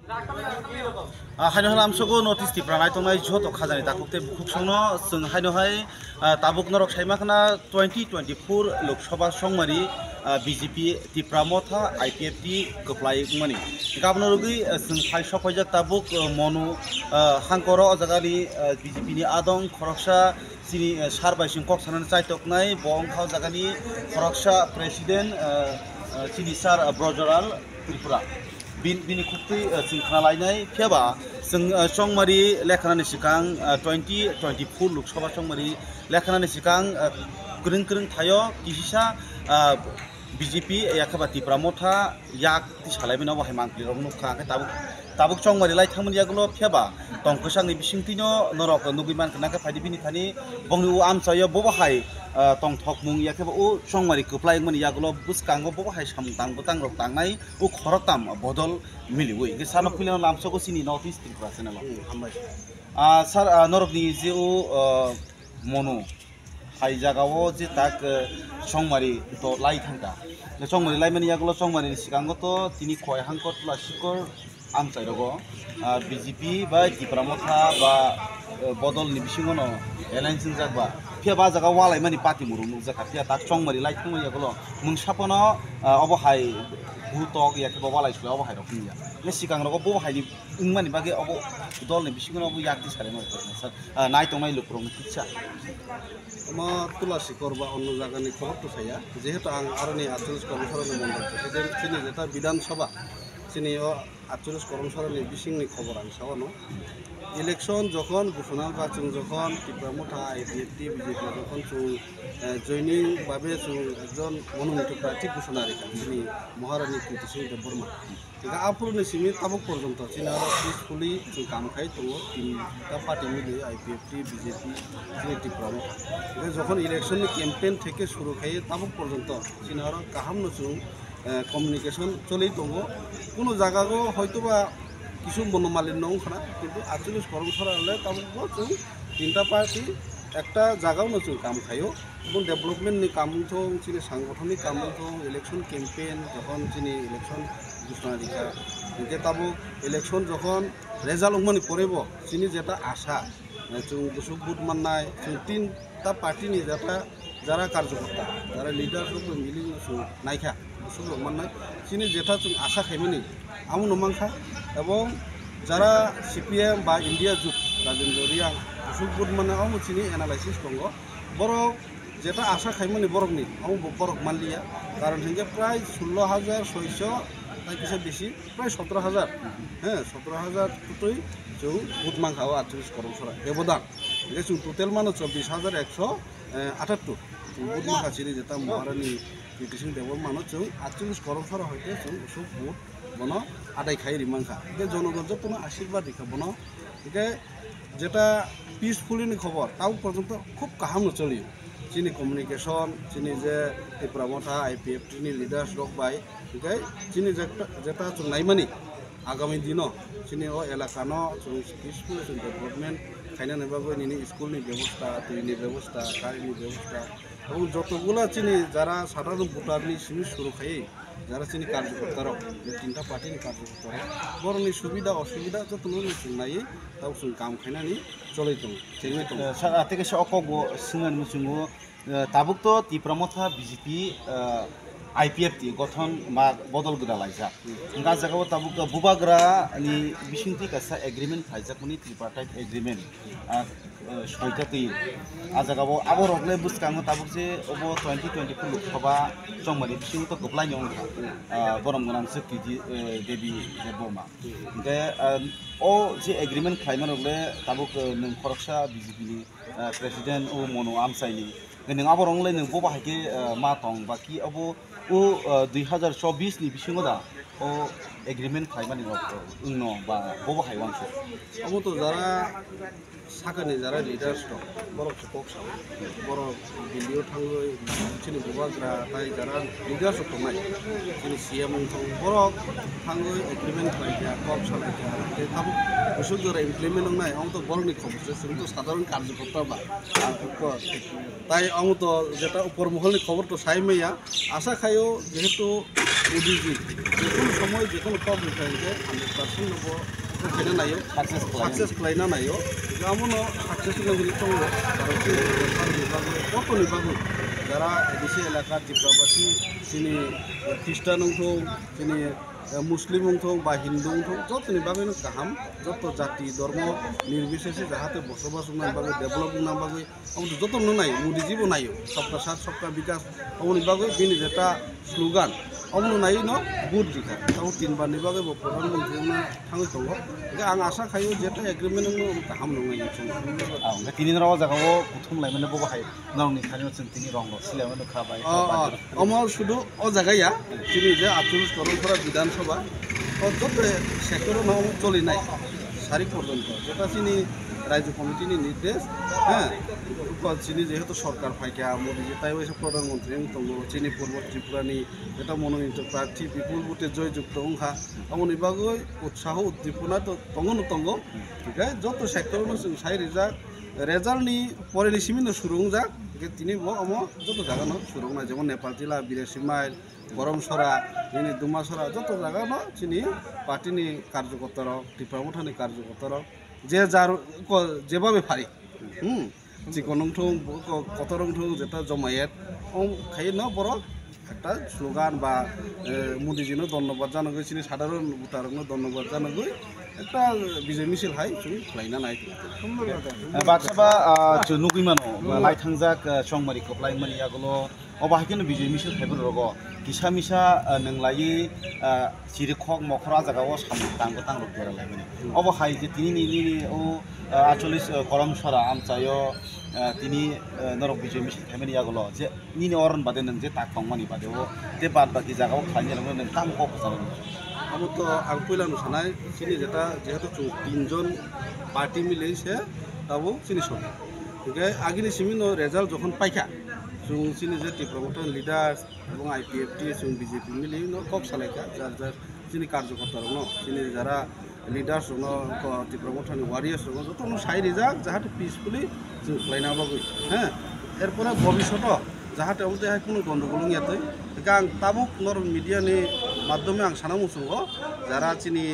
हायनो हलाम सगो notice ति प्रानाय तंनाय जतो खाजानि ताकुते खुखसंनो जों हायनो हाय ताबुक नरक साइमाखना 2024 लोकसभा संमारी बीजेपी तिप्रामथा आईपीएफटी कप्लाय मनि गाबनो रुगि जों फाइ सफायजाक ताबुक मनु हांकर अजागानि बीजेपी नि आदं खरकसा सिनि सारबायसिं कक्सानान चाइतकनाय बंखाव जागानि खरकसा प्रेसिडेंट सिनि सार ब्रजराल त्रिपुरा बिनि खुक्ति सिंखालायनाय फेबा जों संमारी लेखानानि सिगां 2024 लोकसभा संमारी लेखानानि सिगां गोरों गोरों थायो किसिसा बीजेपी याखबा तिप्रामथा याक सालायबिनाव बाहाय मांक्लिरम नुखा ताबुक संमारी लाइथांमोन यागुलो फेबा तंखसांनि बिसिंतिनो नरक नुगिमान कनाके फायदि बिनि खानि बंनि उ आमसायो बबाहाय तंथक मुं याखबा उ संमारी कप्लाय मनि यागुलो बुसकांगो बबाहाय सामतांगो तांरक तांनाय उ खरकताम बदल मिलिवै गे सानो खुलिनो लामसगो सिनि north east Tripura channel sir नरकनि जे उ मनु हाय जागावो जे ताक संमारी तो लाई थांगा संमारी लाइमानि यागुलो संमारी सिगांगो तो तिनि खय हांकर प्लासिकर आमसायरगो बीजेपी बा तिप्रामथा बा बदल नि बिसिङनो एलायन्स जागबा फेबा जागा वालाय मानि पार्टी मुरुनु जाखातिया ताक संमारी लाई थांमो यागुलो मुंसापनो अबहाय भूतक याखबा वालाय सुला अबहाय रखनिया ने सिगांरगो बहायनि उंमानि बागे अब दल नि बिसिङनो अब याक्ति सारेनो सर नाय तंनाय लुक्रम किच्छा मा तुलासी करबा अन्य जागानि खबर तो साया जेहेतु आं आरनि 48 कर्मचारी मंडल प्रेसिडेंट सिनि जेता विधानसभा सिनि 48 कर्मचारी बिसिंनि खबर आं सावनो इलेक्शन जखन घोषणा का जों जखन तिप्रामथा आईपीएफटी बीजेपी जखन जों जयनिं भाबे जों एकजन मनोनीत प्रार्थी घोषणा रेखा सिनि महारानी कीर्तिसिंह देबबर्मा दा आपुरनि सिनि ताबुक पर्यन्त सिना पिसफुली जों कामखाय दङ तीनटा पार्टी मिले आईपीएफटी बीजेपी सिनि तिप्रामथा जखन इलेक्शन कैम्पेन থেকে শুরু খায় ताबुक पर्यन्त सिना गाहामनो जों कम्युनिकेशन चलै दङ কোনো জায়গাগো হয়তোবা কিছু মনোমালিন্য ওখানে কিন্তু 48 কর্মচারী তাবুকও जों তিনটা পার্টি একটা জায়গাও जों কাম খায়ো এবং ডেভেলপমেন্টনি কামথং চিনি সাংগঠনিক কামথং ইলেকশন ক্যাম্পেইন যখন চিনি ইলেকশন ঘোষণা দিখা যে তাবুক ইলেকশন যখন রেজাল্ট মানে পড়ব চিনি যেটা আশা जों गोसो बुट माननाय जों तीनटा पार्टीनि যারা কার্যকর্তা যারা লিডারসব মিলি নাইখা गोसो माननाय চিনি যেটা जों আশা খাইমিনি আমু নমাংখা এবং যারা সিপিএম বা ইন্ডিয়া জুট রাজেন্দ্র রিয়াং गोसो बुट माननाय আমু চিনি এনালাইসিস दङ বরক যেটা আশা খাইমিনি বরকনি আমু বরক মানলিয়া কারণ হিংগে প্রায় 16,600 তাই কিছু বেশি প্রায় 17,000 হ্যাঁ 17,000 তুই जों बुट मांखाव 48 कर्मचारी बेबदान जे जों टोटल मानो 24,178 बुट मांखा सिरि जेता महारानी कीर्तिसिंह देबबर्मा मानो जों 48 कर्मचारी हयते जों गोसो बुट बनो आदाय खाय रिमांखा बे जनगण जतनो आशीर्बाद दिखा बनो एके जेटा पिसफुलिनि खबर ताव पर्यन्त खूब गाहामनो चलियो चिनि कम्युनिकेशन चिनि जे तिप्रामथा आईपीएफटी नि लिडार्स रक बाय एके चिनि जेटा जों नायमानि आगामी दिनों चिनी एलाकानो जों पिसफुल जों डेभेलपमेंट खायना नेबाबो निनि स्कुलनि व्यवस्था दैनि व्यवस्था गारिनि व्यवस्था এবং যতগুলা চিনি যারা সাধারণ ভোটারনি সিমি শুরু খাই যারা চিনি কার্যকর্তারা যে তিনটা পার্টিনি কার্যকর্তারা বরনি সুবিধা অসুবিধা যতনো নাই তাও जों কাম খাইনানি চলাই দङ চেङै दङ सारा तेके अकगो सिंगन मुसुङो ताबुक तो तिप्रामथा बीजेपी आईपीएफटी गठन मा बदल गोदा लाइजा गा जागाव ताबुक बुबाग्रा नि बिसिंति कासा एग्रीमेंट फाइजाकनि ट्रिपार्टाइट एग्रीमेंट सयता तै आ जागाव आबो रगले बुसकाङो ताबुक जे ओबो 2024 लोकसभा संमारी बिसिं तो गप्लाय नंखा बरम गनां सकृति देवी देबबर्मा गे ओ जे एग्रीमेंट खायमान रगले ताबुक नों खरकसा बीजेपी नि प्रेसिडेंट ओ मनो आमसाइनि नों आबो रंले नों बो बाहायके मा दं बाकी अबो ओ 2024 नि बिसिङो दा ओ एग्रीमेंट खायमानि उनो बा बो बाहायवांसो अब तो जारा साखानि जारा लिडार्स दं बरक सपक साव बरक दिल्लीयाव थाङो चिनि बुबाग्रा ताय जारा लिडार्स दंनाय चिनि सीएम दं बरक थाङो एग्रीमेंट खायया कक सालायया ते थाब गोसो जरा इमप्लिमेंट नंनाय आं तो बरकनि खबरसो जों तो साधारण कार्यकर्ता बा ताई आं तो जेटा ऊपर महलनि खबर तो सायमैया आशा खायो जेहेतु মোদিজি যে কোনো সময় যে কোনো প্রবলেম থাকে 100% নব ওখানে নাইও সাকসেস খালাইনা নাইও যেমনও সাকসেস হলে তো কত নিবাগো যারা এদেশে এলাকার ত্রিপুরাবাসী তিনি খ্রিস্টান অংথং তিনি মুসলিম অংথং বা হিন্দু অংথং যতনি বাগैनो गाहाम যত জাতি ধর্ম নির্বিশেষে যাহাতে বসবাস বাগै ডেভেলপিং বাগै আমাদের যত নাই মোদিজিবো নাইও সবকা সাথ সবকা বিকাশ অমনি বাগै বিনি যেটা স্লোগান অমন নাইও ন বুট দিখা তাও 3 বারनि बागै प्रधानमंत्री थाङै दङ आं आसा खायो जेटा एग्रीमेंट गाहाम नङै তিনি রাও জাগাও প্রথম লাইমানে বো বাহাই নাওনি খানিও जों তিনি রং সিলামানো খাবাই আমার শুধু ও জায়গায়া তিনি যে 48 করণখরা বিধানসভা যত সেক্টর নাম চলি নাই সারি পর্যন্ত যেটা তিনি রাজ্য কমিটিনি নির্দেশ হ্যাঁ চিনি যেহেতু সরকার ফাইকা মোদিজি তাই ওই প্রধানমন্ত্রী দङ চিনি পূর্ব ত্রিপুরানি যেটা মনোনীত প্রার্থী বিপুল ভোটে জয়যুক্ত অংখা এমন বাগै উৎসাহ উদ্দীপনা তো দङ ঠিক আছে যত সেক্টরনো जों সাই রেজাল্টনি পরেনি সিমিনো সুরুং যাক তিনি যত জায়গানো সুরুং না যেমন নেপাল জেলা বিরাশি মাইল গরমসরা তিনি দুমাসরা যত জায়গানো চিনি পার্টিনি কার্যকর্তারা ত্রিপুরামথানি কার্যকর্তারা যে যার যেভাবে পারি চিকনংথং কতরংথং যেটা জমায়েত খাই না বড় একটা স্লোগান বা মোদিজিনো ধন্যবাদ জানাগৈ চিনি সাধারণ ভোটারনো ধন্যবাদ জানাগৈ একটা বিজয় মিছিল হাই তুমি খাইনা নাই বাচ্চাবা নুগুইমানো লাইথাंजाक সংমারি কপ্লাইমানি আগলো অবাহাকিনো বিজয় মিছিল খাইবো রগ কিসা মিসা नोंलायि চিরিখক মখরা জাগাও সামু তাंगो तांग रग देरा लाइमानि অবহাই যে তিনি ও 48 করমসরা আমচাयो তিনি নরক বিজয় মিছিল খাইমানি আগলো যে নিনি অরন বাদে नों যে তাকংমানি বাদে ও তে বাদ বাকি জাগাও খাইनो नों तांग कप जानो আমি তো আং পয়লানো সানাই চিনি যেটা যেহেতু 3 জন পার্টি মিলেছে তাও চিনি সব ঠিক আছে আগিনি সিমিনো রেজাল্ট যখন পাইখা जों चिनि जे ত্রিপুরামথান লিডার্স এবং আইপিএফটি जों বিজেপি মিলি কক সালাইকা যার যার চিনি কার্যকর্তা দङ চিনি যারা লিডার্স দङ ত্রিপুরামথানি ওয়ারিয়ার্स দङ যত সাই রিজাক যাহাতে পিসফুলি जों খালাইনা बागै হ্যাঁ এরপরে ভবিষ্যৎ যাহাতে আমাদের কোনো গন্ডগোল ইয়াতে আং তাবুক নর মিডিয়ানি মাধ্যমে আং সানা মুসুङ যারা চিনি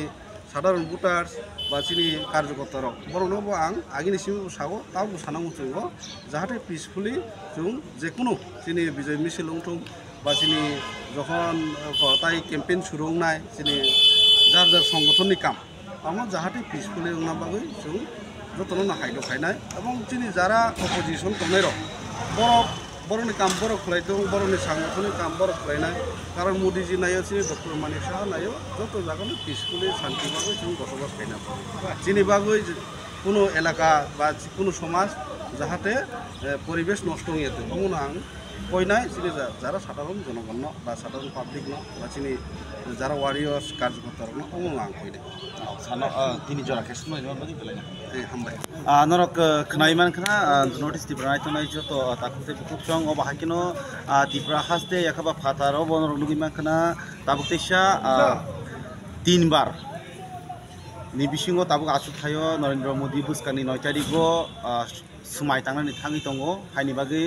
সাধারণ ভোটার্স বা চিনি কার্যকর্তারা বরং আং আগিনি সিম সাগো তাও সানা মুসুङ যাহাতে পিসফুলি जों যে কোনো চিনি বিজয় মিছিল লংথং বা চিনি যখন তাই ক্যাম্পেইন শুরু নাই চিনি যার যার সংগঠননি কাম আমার যাহাতে পিসফুলি না বাগৈ जों যতন না হাইদ খাইনাই এবং চিনি যারা অপোজিশন দङै বড়নি কাম বড় খাইদों বড়নি সংগঠনनि কাম বড় খাইনাই কারণ মোদিজি নাইও চিনি ডক্টর মানিক সাহা নাইও যত জায়গানো পিসফুলি শান্তি বাগৈ जों বসবাস খাইনা চিনি বাগৈ কোনো এলাকা বা কোনো সমাজ যাহাতে পরিবেশ নষ্ট হইয়াতে অমন আং কইনাই চিনি যারা সাধারণ জনগণ বা সাধারণ পাবলিক বা চিনি যারা ওয়ারিয়ার্স কার্যকর্তা অমন আং কইনাই সানো তিনি জরা খেসনো ইমান বাদি পেলাই হামবাই নরক খনাইমান খনা নোটিস ত্রিপুরা নাইতনাই যত তাকুতে খুব সং অবাহাকিনো ত্রিপুরা হাসতে একাবা ফাতারো বনরক নুগিমান খনা তাবুকতেসা 3 বার ni bisingo tabuk asuk thayo Narendra Modi buskani 9 tariko sumai tangnani thangi tongo haini bagi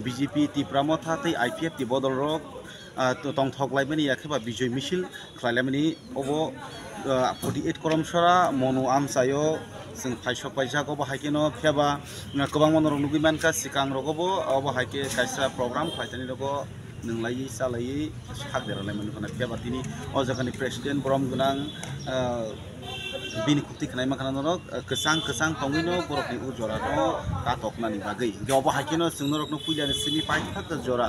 BJP Tipramotha tei IPF ti bodol rok tongthok laimani yakheba bijoy misil khlaimani obo 48 koromsora monu amsayo जों फाइसक पाइजाक अब हाइकेनो faba गोबां मनरक नुगिमानका सिकां रगबो अब हाइके कायसा programme फाइतानि रगो नोंलायि सालायि सागदेरालाय मनखना faba तिनि अजागानि president ब्रह्म गोनां बिनि कुति खनाय माखाना नरक कसang tongino borokni ujora no katoknani bagui jobo haikeno जों नरकनो पुइलानि सिनि पाइथाक जरा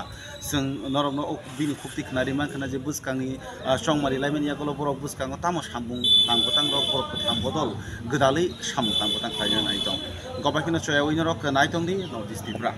जों नरकनो बिनि कुति खनारि माखाना जे बुसकांनि संमारि लाइमानि आगोल borok बुसकांगो तामो सामबुं तांगोतां रक borok थांबदल गोदालै सामु तांगोतां खायनो नाय दं गबाखिनो चयावै नरक नायतंदि नर्थ इस्ट त्रिपुरा।